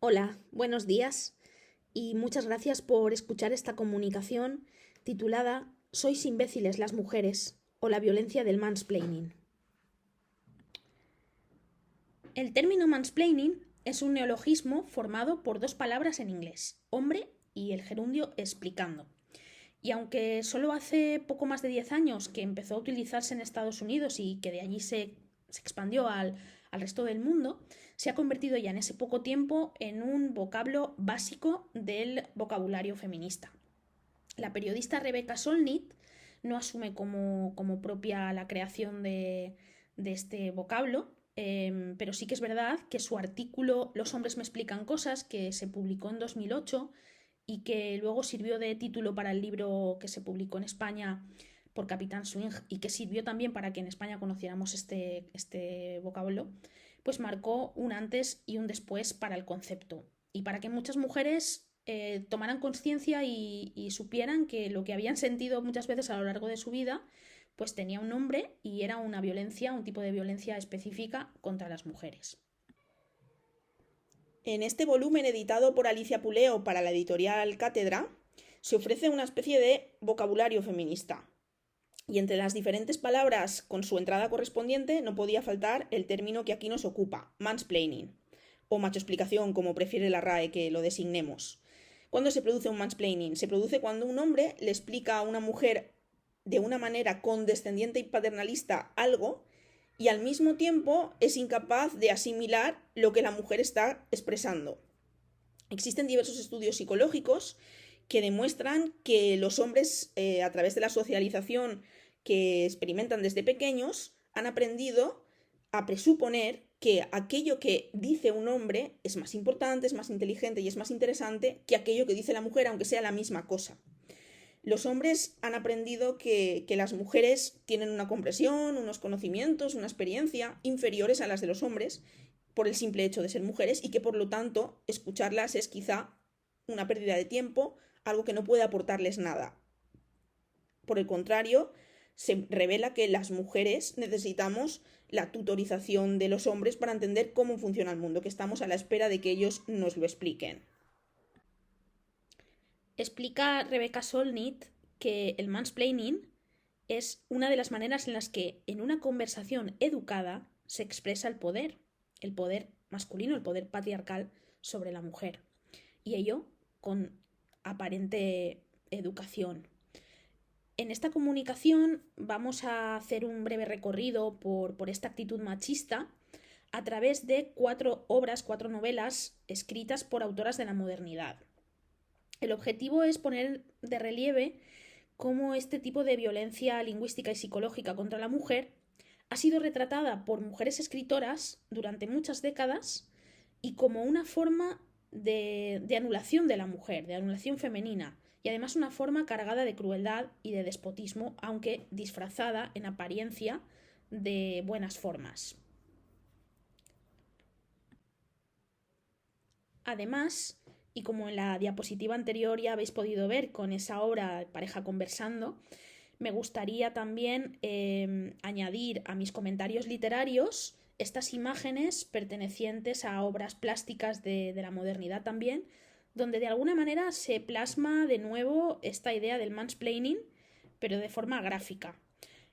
Hola, buenos días y muchas gracias por escuchar esta comunicación titulada ¿Sois imbéciles las mujeres o la violencia del mansplaining? El término mansplaining es un neologismo formado por dos palabras en inglés, hombre y el gerundio explicando. Y aunque solo hace poco más de 10 años que empezó a utilizarse en Estados Unidos y que de allí se expandió al resto del mundo, se ha convertido ya en ese poco tiempo en un vocablo básico del vocabulario feminista. La periodista Rebecca Solnit no asume como propia la creación de este vocablo, pero sí que es verdad que su artículo Los hombres me explican cosas, que se publicó en 2008 y que luego sirvió de título para el libro que se publicó en España por Capitán Swing y que sirvió también para que en España conociéramos este vocablo, pues marcó un antes y un después para el concepto y para que muchas mujeres tomaran conciencia y supieran que lo que habían sentido muchas veces a lo largo de su vida pues tenía un nombre y era una violencia, un tipo de violencia específica contra las mujeres. En este volumen editado por Alicia Puleo para la editorial Cátedra, se ofrece una especie de vocabulario feminista. Y entre las diferentes palabras con su entrada correspondiente no podía faltar el término que aquí nos ocupa, mansplaining, o machoexplicación, como prefiere la RAE que lo designemos. ¿Cuándo se produce un mansplaining? Se produce cuando un hombre le explica a una mujer de una manera condescendiente y paternalista algo y al mismo tiempo es incapaz de asimilar lo que la mujer está expresando. Existen diversos estudios psicológicos que demuestran que los hombres, a través de la socialización que experimentan desde pequeños, han aprendido a presuponer que aquello que dice un hombre es más importante, es más inteligente y es más interesante que aquello que dice la mujer, aunque sea la misma cosa. Los hombres han aprendido que las mujeres tienen una comprensión, unos conocimientos, una experiencia inferiores a las de los hombres por el simple hecho de ser mujeres y que por lo tanto escucharlas es quizá una pérdida de tiempo, algo que no puede aportarles nada. Por el contrario, se revela que las mujeres necesitamos la tutorización de los hombres para entender cómo funciona el mundo, que estamos a la espera de que ellos nos lo expliquen. Explica Rebecca Solnit que el mansplaining es una de las maneras en las que en una conversación educada se expresa el poder masculino, el poder patriarcal sobre la mujer. Y ello con aparente educación. En esta comunicación vamos a hacer un breve recorrido por esta actitud machista a través de cuatro novelas escritas por autoras de la modernidad. El objetivo es poner de relieve cómo este tipo de violencia lingüística y psicológica contra la mujer ha sido retratada por mujeres escritoras durante muchas décadas y como una forma de anulación de la mujer, de anulación femenina, y además una forma cargada de crueldad y de despotismo, aunque disfrazada en apariencia de buenas formas. Además, y como en la diapositiva anterior ya habéis podido ver con esa obra Pareja conversando, me gustaría también añadir a mis comentarios literarios estas imágenes pertenecientes a obras plásticas de la modernidad también, donde de alguna manera se plasma de nuevo esta idea del mansplaining, pero de forma gráfica.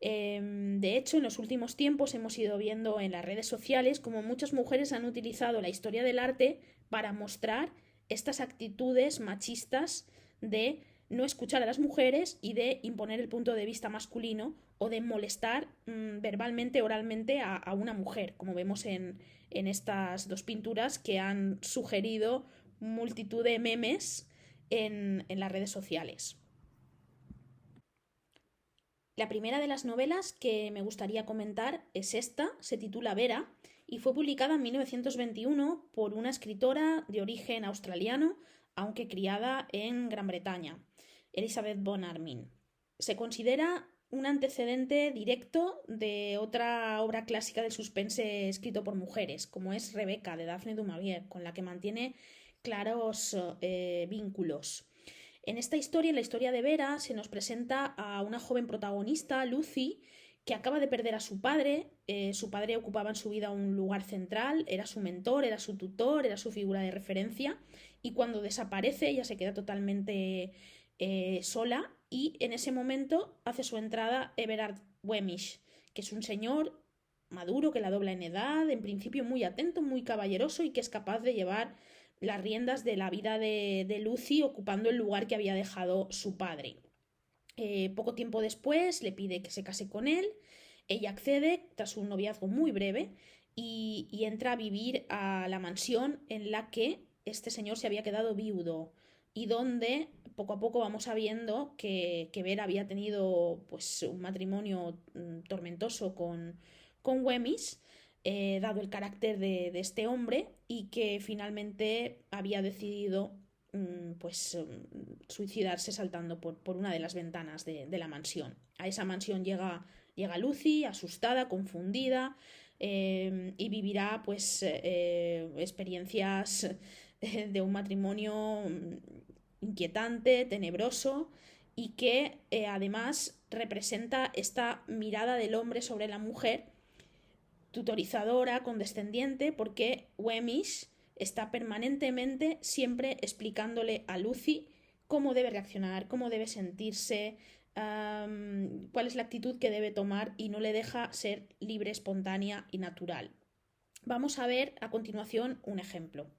De hecho, en los últimos tiempos hemos ido viendo en las redes sociales como muchas mujeres han utilizado la historia del arte para mostrar estas actitudes machistas de no escuchar a las mujeres y de imponer el punto de vista masculino o de molestar verbalmente, oralmente a una mujer, como vemos en estas dos pinturas que han sugerido multitud de memes en las redes sociales. La primera de las novelas que me gustaría comentar es esta, se titula Vera y fue publicada en 1921 por una escritora de origen australiano, aunque criada en Gran Bretaña, Elizabeth Von Armin. Se considera un antecedente directo de otra obra clásica del suspense escrito por mujeres, como es Rebeca, de Daphne du Maurier, con la que mantiene claros vínculos. En esta historia, en la historia de Vera, se nos presenta a una joven protagonista, Lucy, que acaba de perder a su padre ocupaba en su vida un lugar central, era su mentor, era su tutor, era su figura de referencia, y cuando desaparece ella se queda totalmente sola, y en ese momento hace su entrada Everard Wemish, que es un señor maduro que la dobla en edad, en principio muy atento, muy caballeroso y que es capaz de llevar las riendas de la vida de Lucy ocupando el lugar que había dejado su padre. Poco tiempo después le pide que se case con él, ella accede tras un noviazgo muy breve y entra a vivir a la mansión en la que este señor se había quedado viudo y donde poco a poco vamos sabiendo que Ver había tenido pues un matrimonio tormentoso con Wemyss, dado el carácter de este hombre, y que finalmente había decidido pues suicidarse saltando por una de las ventanas de la mansión. A esa mansión llega Lucy, asustada, confundida, y vivirá pues experiencias de un matrimonio inquietante, tenebroso, y que además representa esta mirada del hombre sobre la mujer, tutorizadora, condescendiente, porque Wemyss está permanentemente siempre explicándole a Lucy cómo debe reaccionar, cómo debe sentirse, cuál es la actitud que debe tomar, y no le deja ser libre, espontánea y natural. Vamos a ver a continuación un ejemplo.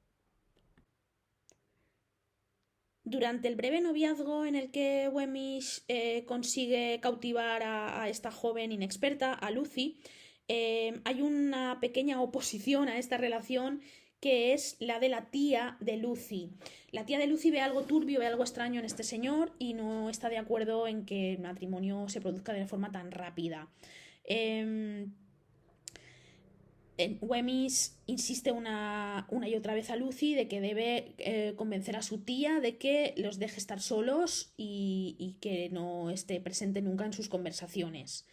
Durante el breve noviazgo en el que Wemyss consigue cautivar a esta joven inexperta, a Lucy, hay una pequeña oposición a esta relación, que es la de la tía de Lucy. La tía de Lucy ve algo turbio, ve algo extraño en este señor y no está de acuerdo en que el matrimonio se produzca de forma tan rápida. Wemyss insiste una y otra vez a Lucy de que debe convencer a su tía de que los deje estar solos y que no esté presente nunca en sus conversaciones.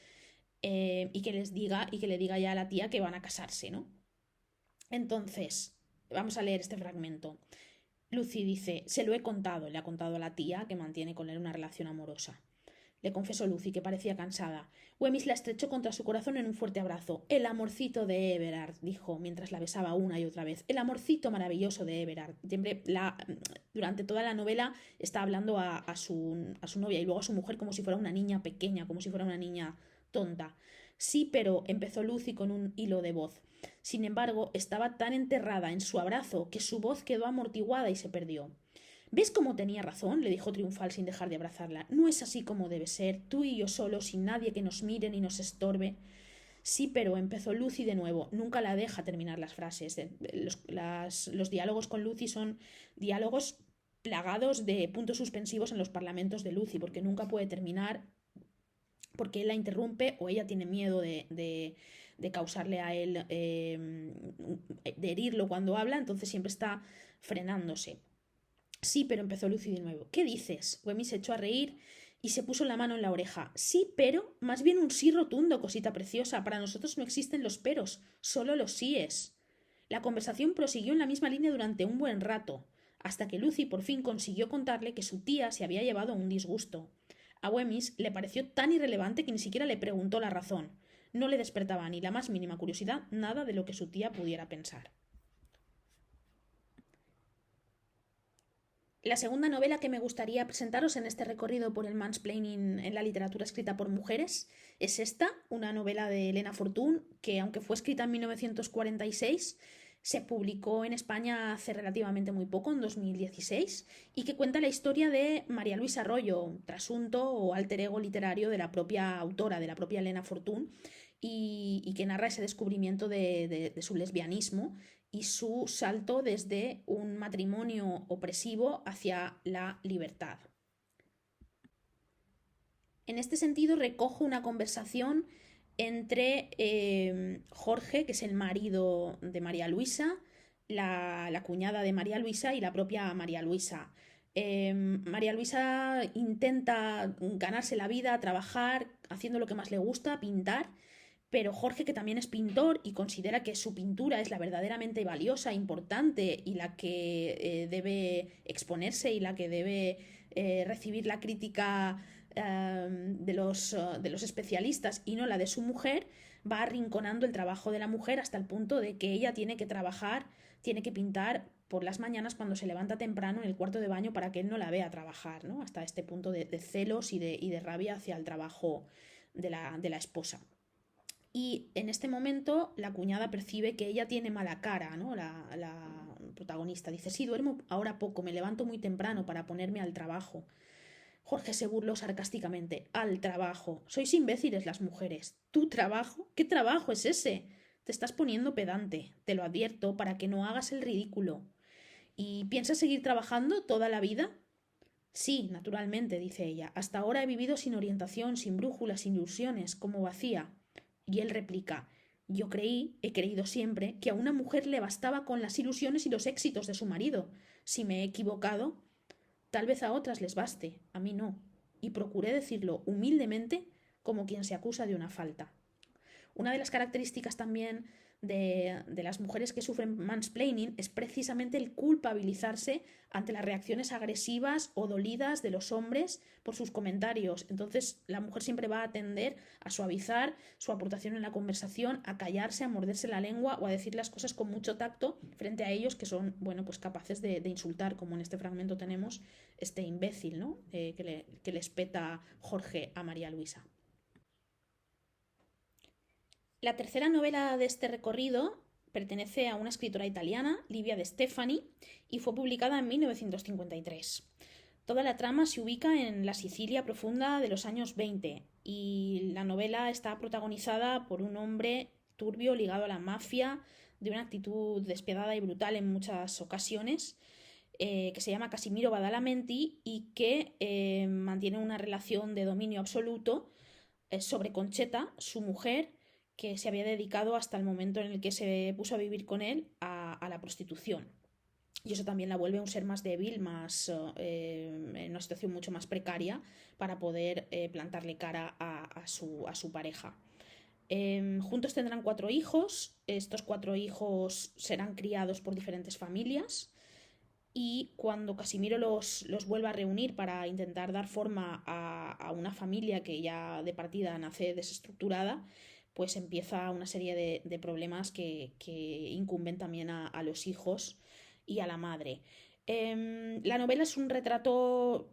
Y que le diga ya a la tía que van a casarse, ¿no? Entonces, vamos a leer este fragmento. Lucy dice: se lo he contado, le ha contado a la tía que mantiene con él una relación amorosa. Le confesó Lucy, que parecía cansada. Wemyss la estrechó contra su corazón en un fuerte abrazo. El amorcito de Everard, dijo, mientras la besaba una y otra vez. El amorcito maravilloso de Everard. Durante toda la novela está hablando a su novia y luego a su mujer como si fuera una niña pequeña, como si fuera una niña tonta. Sí, pero empezó Lucy con un hilo de voz. Sin embargo, estaba tan enterrada en su abrazo que su voz quedó amortiguada y se perdió. ¿Ves cómo tenía razón?, le dijo triunfal sin dejar de abrazarla. No es así como debe ser, tú y yo solos, sin nadie que nos mire ni nos estorbe. Sí, pero empezó Lucy de nuevo. Nunca la deja terminar las frases. Los diálogos con Lucy son diálogos plagados de puntos suspensivos en los parlamentos de Lucy, porque nunca puede terminar, porque él la interrumpe o ella tiene miedo de causarle a él, de herirlo cuando habla, entonces siempre está frenándose. Sí, pero empezó Lucy de nuevo. ¿Qué dices? Wemyss se echó a reír y se puso la mano en la oreja. Sí, pero, más bien un sí rotundo, cosita preciosa. Para nosotros no existen los peros, solo los síes. La conversación prosiguió en la misma línea durante un buen rato, hasta que Lucy por fin consiguió contarle que su tía se había llevado un disgusto. A Wemyss le pareció tan irrelevante que ni siquiera le preguntó la razón. No le despertaba ni la más mínima curiosidad nada de lo que su tía pudiera pensar. La segunda novela que me gustaría presentaros en este recorrido por el mansplaining en la literatura escrita por mujeres es esta, una novela de Elena Fortún, que aunque fue escrita en 1946, se publicó en España hace relativamente muy poco, en 2016, y que cuenta la historia de María Luisa Arroyo, trasunto o alter ego literario de la propia autora, de la propia Elena Fortún, y que narra ese descubrimiento de su lesbianismo y su salto desde un matrimonio opresivo hacia la libertad. En este sentido, recojo una conversación entre Jorge, que es el marido de María Luisa, la cuñada de María Luisa y la propia María Luisa. María Luisa intenta ganarse la vida, trabajar, haciendo lo que más le gusta, pintar, pero Jorge, que también es pintor y considera que su pintura es la verdaderamente valiosa, importante y la que debe exponerse y la que debe recibir la crítica de los especialistas y no la de su mujer, va arrinconando el trabajo de la mujer hasta el punto de que ella tiene que trabajar, tiene que pintar por las mañanas cuando se levanta temprano en el cuarto de baño para que él no la vea trabajar, ¿no? Hasta este punto de celos y de rabia hacia el trabajo de la esposa. Y en este momento la cuñada percibe que ella tiene mala cara, ¿no? La protagonista dice, sí, duermo ahora poco, me levanto muy temprano para ponerme al trabajo. Jorge se burló sarcásticamente. Al trabajo. Sois imbéciles las mujeres. ¿Tu trabajo? ¿Qué trabajo es ese? Te estás poniendo pedante. Te lo advierto para que no hagas el ridículo. ¿Y piensas seguir trabajando toda la vida? Sí, naturalmente, dice ella. Hasta ahora he vivido sin orientación, sin brújula, sin ilusiones, como vacía. Y él replica, yo he creído siempre, que a una mujer le bastaba con las ilusiones y los éxitos de su marido. Si me he equivocado, tal vez a otras les baste, a mí no. Y procuré decirlo humildemente como quien se acusa de una falta. Una de las características también de las mujeres que sufren mansplaining es precisamente el culpabilizarse ante las reacciones agresivas o dolidas de los hombres por sus comentarios. Entonces la mujer siempre va a tender a suavizar su aportación en la conversación, a callarse, a morderse la lengua o a decir las cosas con mucho tacto frente a ellos que son, bueno, pues capaces de insultar, como en este fragmento tenemos este imbécil, ¿no? Que le espeta Jorge a María Luisa. La tercera novela de este recorrido pertenece a una escritora italiana, Livia De Stefani, y fue publicada en 1953. Toda la trama se ubica en la Sicilia profunda de los años 20 y la novela está protagonizada por un hombre turbio ligado a la mafia, de una actitud despiadada y brutal en muchas ocasiones, que se llama Casimiro Badalamenti y que mantiene una relación de dominio absoluto sobre Concheta, su mujer, que se había dedicado hasta el momento en el que se puso a vivir con él a la prostitución. Y eso también la vuelve un ser más débil, en una situación mucho más precaria para poder plantarle cara a su pareja. Juntos tendrán 4 hijos, estos 4 hijos serán criados por diferentes familias y cuando Casimiro los vuelva a reunir para intentar dar forma a una familia que ya de partida nace desestructurada, pues empieza una serie de problemas que incumben también a los hijos y a la madre. La novela es un retrato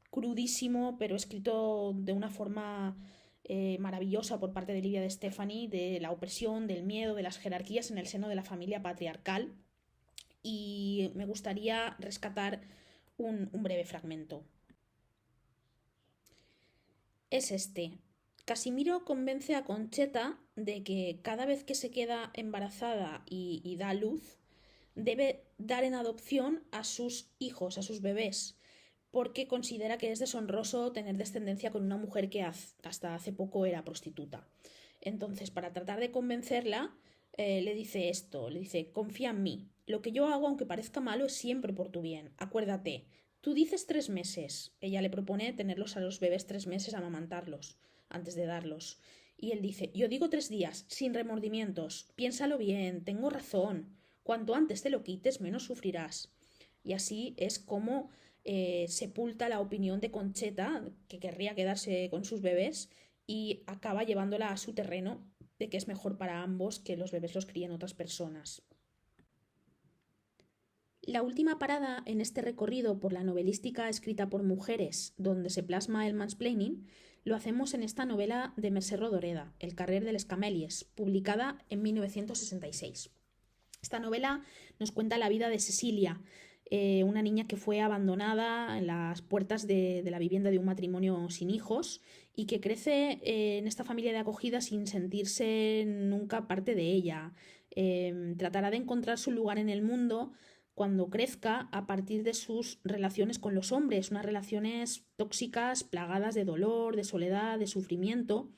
crudísimo, pero escrito de una forma maravillosa por parte de Livia De Stefani, de la opresión, del miedo, de las jerarquías en el seno de la familia patriarcal. Y me gustaría rescatar un breve fragmento. Es este. Casimiro convence a Concheta de que cada vez que se queda embarazada y da luz, debe dar en adopción a sus hijos, a sus bebés, porque considera que es deshonroso tener descendencia con una mujer que hasta hace poco era prostituta. Entonces, para tratar de convencerla, le dice esto, le dice, confía en mí, lo que yo hago, aunque parezca malo, es siempre por tu bien, acuérdate, tú dices 3 meses, ella le propone tenerlos a los bebés 3 meses, amamantarlos, antes de darlos. Y él dice, yo digo 3 días, sin remordimientos, piénsalo bien, tengo razón, cuanto antes te lo quites, menos sufrirás. Y así es como sepulta la opinión de Concheta, que querría quedarse con sus bebés, y acaba llevándola a su terreno de que es mejor para ambos que los bebés los críen otras personas. La última parada en este recorrido por la novelística escrita por mujeres, donde se plasma el mansplaining, lo hacemos en esta novela de Mercè Rodoreda, El carrer de les Camèlies, publicada en 1966. Esta novela nos cuenta la vida de Cecilia, una niña que fue abandonada en las puertas de la vivienda de un matrimonio sin hijos y que crece en esta familia de acogida sin sentirse nunca parte de ella. Tratará de encontrar su lugar en el mundo cuando crezca a partir de sus relaciones con los hombres, unas relaciones tóxicas, plagadas de dolor, de soledad, de sufrimiento,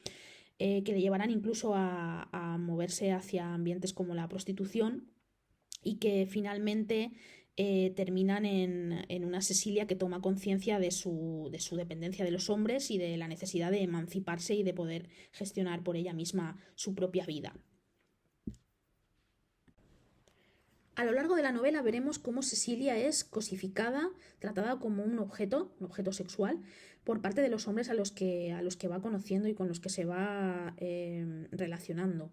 que le llevarán incluso a moverse hacia ambientes como la prostitución y que finalmente terminan en una Cecilia que toma conciencia de su dependencia de los hombres y de la necesidad de emanciparse y de poder gestionar por ella misma su propia vida. A lo largo de la novela veremos cómo Cecilia es cosificada, tratada como un objeto sexual, por parte de los hombres a los que va conociendo y con los que se va relacionando.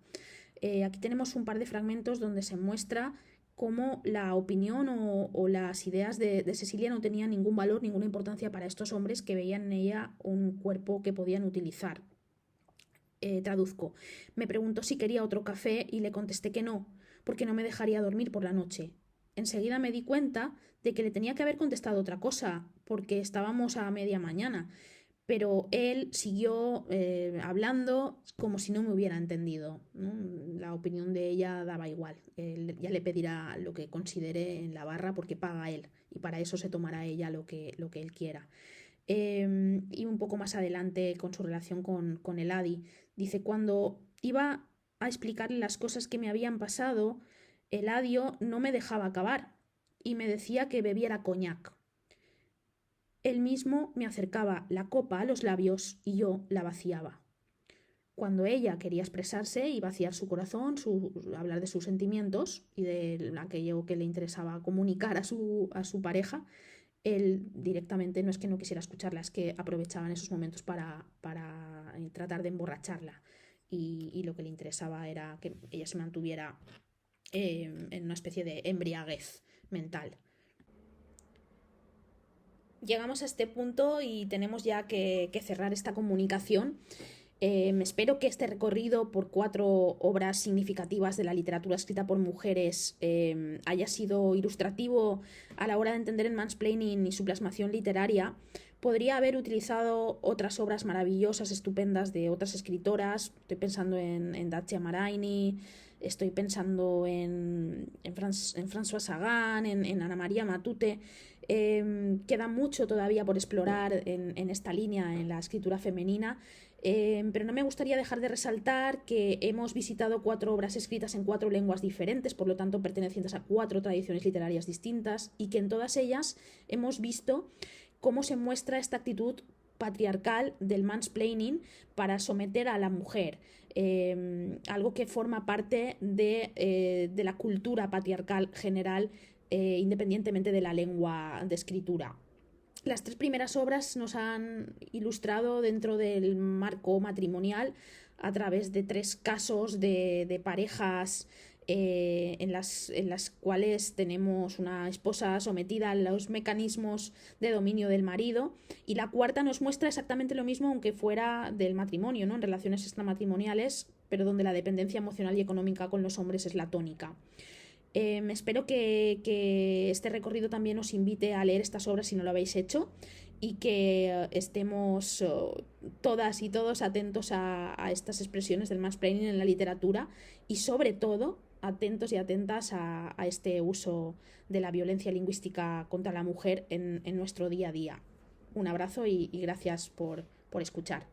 Aquí tenemos un par de fragmentos donde se muestra cómo la opinión o las ideas de Cecilia no tenían ningún valor, ninguna importancia para estos hombres que veían en ella un cuerpo que podían utilizar. Traduzco. Me preguntó si quería otro café y le contesté que no, porque no me dejaría dormir por la noche. Enseguida me di cuenta de que le tenía que haber contestado otra cosa, porque estábamos a media mañana, pero él siguió hablando como si no me hubiera entendido, ¿no? La opinión de ella daba igual. Él ya le pedirá lo que considere en la barra porque paga él, y para eso se tomará ella lo que él quiera. Y un poco más adelante con su relación con el Adi. Dice, cuando iba a explicarle las cosas que me habían pasado, el Adio no me dejaba acabar y me decía que bebiera coñac. Él mismo me acercaba la copa a los labios y yo la vaciaba. Cuando ella quería expresarse y vaciar su corazón, hablar de sus sentimientos y de aquello que le interesaba comunicar a su pareja, él directamente no es que no quisiera escucharla, es que aprovechaba en esos momentos para tratar de emborracharla. Y lo que le interesaba era que ella se mantuviera en una especie de embriaguez mental. Llegamos a este punto y tenemos ya que cerrar esta comunicación. Espero que este recorrido por 4 obras significativas de la literatura escrita por mujeres haya sido ilustrativo a la hora de entender el mansplaining y su plasmación literaria. Podría haber utilizado otras obras maravillosas, estupendas de otras escritoras. Estoy pensando en Dacia Maraini, estoy pensando en François Sagan, en Ana María Matute. Queda mucho todavía por explorar en esta línea, en la escritura femenina. Pero no me gustaría dejar de resaltar que hemos visitado 4 obras escritas en 4 lenguas diferentes, por lo tanto pertenecientes a 4 tradiciones literarias distintas, y que en todas ellas hemos visto cómo se muestra esta actitud patriarcal del mansplaining para someter a la mujer, algo que forma parte de la cultura patriarcal general, independientemente de la lengua de escritura. Las 3 primeras obras nos han ilustrado dentro del marco matrimonial a través de 3 casos de parejas en las cuales tenemos una esposa sometida a los mecanismos de dominio del marido, y la cuarta nos muestra exactamente lo mismo, aunque fuera del matrimonio, ¿no? En relaciones extramatrimoniales, pero donde la dependencia emocional y económica con los hombres es la tónica. Espero que este recorrido también os invite a leer estas obras si no lo habéis hecho, y que estemos todas y todos atentos a estas expresiones del mansplaining en la literatura, y sobre todo atentos y atentas a este uso de la violencia lingüística contra la mujer en nuestro día a día. Un abrazo y gracias por escuchar.